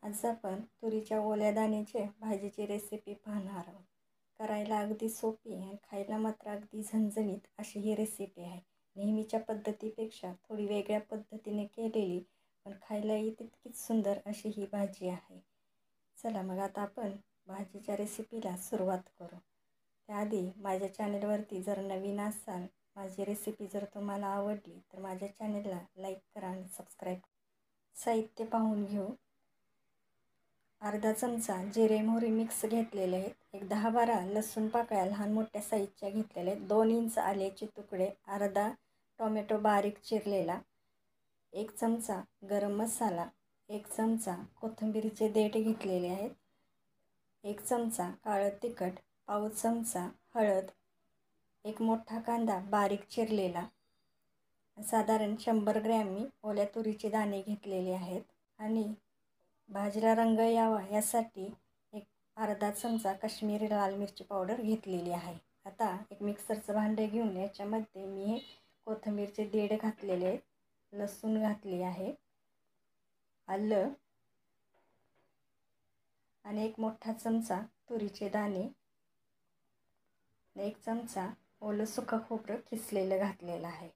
आज आपण तुरीच्या ओल्या दाण्याची भाजीची रेसिपी पाहणार आहोत। करायला अगदी सोपी आणि खायला मात्र अगदी झणझणीत अशी ही रेसिपी आहे। नेहमीच्या पद्धतीपेक्षा थोडी वेगळ्या पद्धतीने केलेली पण खायलाही तितकीच सुंदर अशी ही भाजी आहे। चला मग आता आपण भाजीच्या रेसिपीला सुरुवात करू। त्याआधी माझ्या चॅनलवरती जर नवीन असाल, माझी रेसिपी जर तुम्हाला आवडली तर माझ्या चॅनलला लाईक करा आणि सबस्क्राईब। साहित्य पाहून घेऊ। अर्धा चमचा जिरे मोहरी मिक्स घेतलेले आहेत। एक 10-12 लसूण पाकळ्या लहान मोठ्या साईजच्या घेतलेल्या आहेत। 2 इंच आल्याचे तुकडे, अर्धा टोमॅटो बारीक चिरलेला, 1 चमचा गरम मसाला, 1 चमचा कोथिंबीरचे देठ घेतलेले आहेत, 1 चमचा काळं तिखट, पाव चमचा हळद, 1 मोठा कांदा बारीक चिरलेला, साधारण 100 ग्रॅम मी ओल्या तुरीचे दाणे घेतलेले आहेत आणि भाजीला रंग यावा यासाठी एक अर्धा चमचा काश्मीरी लाल मिरची पावडर घेतलेली आहे। आता एक मिक्सरचं भांडे घेऊन याच्यामध्ये मी हे कोथिंबीरचे देठ घातलेले आहेत, लसूण घातली आहे, आलं आणि 1 मोठा चमचा तुरीचे दाणे, 1 चमचा ओलं सुकं खोबरं किसलेलं घातलेलं आहे।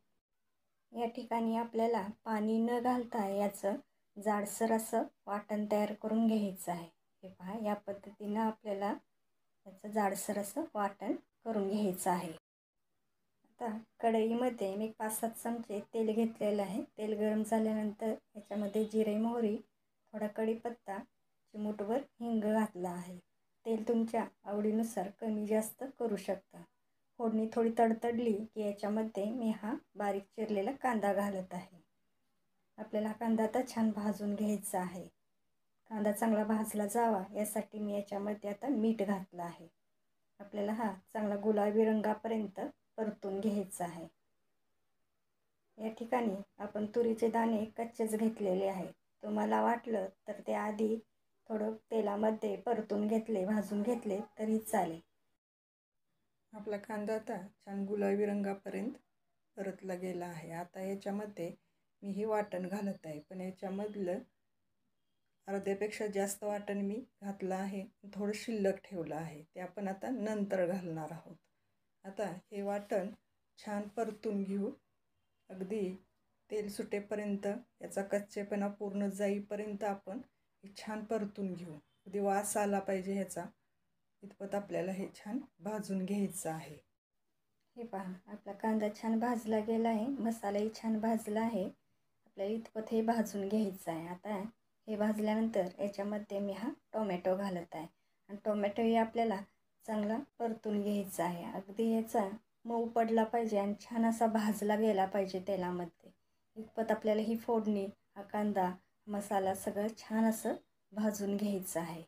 या ठिकाणी आपल्याला पाणी न घालता याचं जाडसर असं वाटण तयार करून घ्यायचं आहे। हे पहा, या पद्धतीनं आपल्याला याचं जाडसर असं वाटण करून घ्यायचं आहे। आता कढईमध्ये मी 5-7 चमचे तेल घेतलेलं आहे। तेल गरम झाल्यानंतर याच्यामध्ये जिरे मोहरी, थोडा कढीपत्ता, चिमूटभर हिंग घातला आहे। तेल तुमच्या आवडीनुसार कमी जास्त करू शकता। फोडणी थोडी तडतडली की याच्यामध्ये मी हा बारीक चिरलेला कांदा घालत आहे। आपल्याला कांदा आता छान भाजून घ्यायचा आहे। कांदा चांगला भाजला जावा यासाठी मी याच्यामध्ये आता मीठ घातलं आहे। आपल्याला हा चांगला गुलाबी रंगापर्यंत परतून घ्यायचा आहे। या ठिकाणी आपण तुरीचे दाणे कच्चेच घेतलेले आहे। तुम्हाला वाटलं तर ते आधी थोडं तेलामध्ये परतून घेतले, भाजून घेतले तरी चालेल। आपला कांदा आता छान गुलाबी रंगापर्यंत परतला गेला आहे। आता याच्यामध्ये मी हे वाटण घालत आहे, पण याच्यामधलं अर्ध्यापेक्षा जास्त वाटण मी घातलं आहे, थोडं शिल्लक ठेवलं आहे, ते आपण आता नंतर घालणार आहोत। आता हे वाटण छान परतून घेऊ, अगदी तेल सुटेपर्यंत, याचा कच्चेपणा पूर्ण जाईपर्यंत आपण हे छान परतून घेऊ। अगदी वास आला पाहिजे ह्याचा, इतपत आपल्याला हे छान भाजून घ्यायचं आहे। हे पहा, आपला कांदा छान भाजला गेला आहे, मसालाही छान भाजला आहे। आपल्याला इतपत हे भाजून घ्यायचं आहे। आता हे भाजल्यानंतर याच्यामध्ये मी हा टोमॅटो घालत आहे आणि टोमॅटोही आपल्याला चांगला परतून घ्यायचा आहे। अगदी याचा मऊ पडला पाहिजे आणि छान असा भाजला गेला पाहिजे तेलामध्ये, इतपत आपल्याला ही फोडणी, हा कांदा, मसाला सगळं छान असं भाजून घ्यायचं आहे।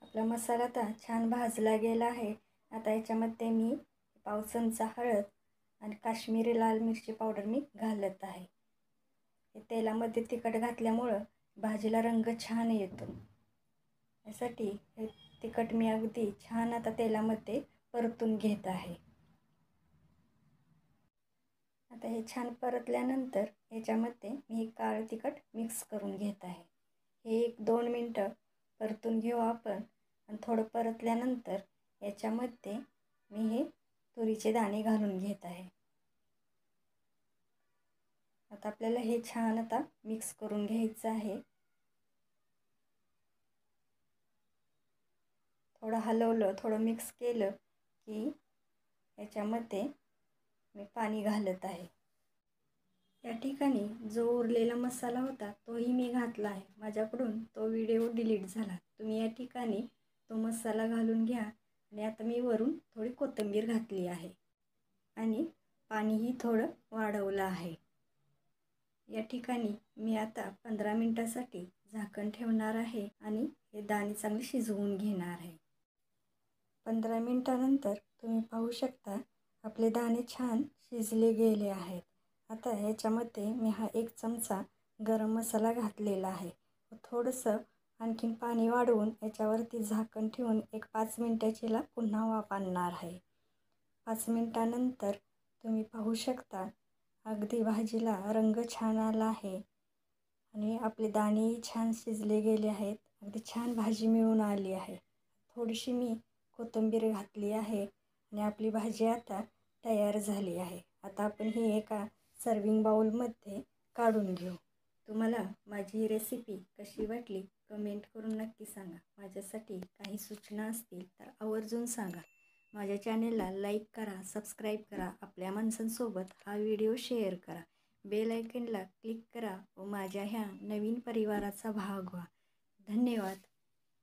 आपला मसाला आता छान भाजला गेला आहे। आता याच्यामध्ये मी पाव चमचा हळद आणि काश्मीरी लाल मिरची पावडर मी घालत आहे। हे तेलामध्ये तिखट घातल्यामुळं भाजीला रंग छान येतो, यासाठी हे तिखट मी अगदी छान आता तेलामध्ये परतून घेत आहे। आता हे छान परतल्यानंतर याच्यामध्ये मी हे काळं तिखट मिक्स करून घेत आहे। हे 1-2 मिनटं परतून घेऊ आपण आणि थोडं परतल्यानंतर याच्यामध्ये मी हे तुरीचे दाणे घालून घेत आहे। आता आपल्याला हे छान आता मिक्स करून घ्यायचं आहे। थोडं हलवलं, थोडं मिक्स केलं की याच्यामध्ये मी पाणी घालत आहे। या ठिकाणी जो उरलेला मसाला होता तोही मी घातला आहे। माझ्याकडून तो व्हिडिओ डिलीट झाला। तुम्ही या ठिकाणी तो मसाला घालून घ्या आणि आता मी वरून थोडी कोथिंबीर घातली आहे आणि पाणीही थोडं वाढवलं आहे। या ठिकाणी मी आता 15 मिनिटासाठी झाकण ठेवणार आहे आणि हे दाणे चांगले शिजवून घेणार आहे। 15 मिनिटानंतर तुम्ही पाहू शकता आपले दाणे छान शिजले गेले आहेत। आता याच्यामध्ये मी हा 1 चमचा गरम मसाला घातलेला आहे। थोडंसं आणखीन पाणी वाढवून याच्यावरती झाकण ठेवून एक 5 मिनिटाचीला पुन्हा वाफ आणणार आहे। 5 मिनिटानंतर तुम्ही पाहू शकता अगदी भाजीला रंग छान आला आहे आणि आपले दाणेही छान शिजले गेले आहेत. अगदी छान भाजी मिळून आली आहे. थोडीशी मी कोथिंबीर घातली आहे आणि आपली भाजी आता तयार झाली आहे. आता आपण ही एका सर्विंग बाउलमध्ये काढून घेऊ. तुम्हाला माझी ही रेसिपी कशी वाटली कमेंट करून नक्की सांगा. माझ्यासाठी काही सूचना असतील तर आवर्जून सांगा. माझ्या चॅनेलला लाईक करा, सबस्क्राईब करा, आपल्या माणसांसोबत हा व्हिडिओ शेअर करा, बेल आयकनला क्लिक करा व माझ्या ह्या नवीन परिवाराचा भाग व्हा. धन्यवाद.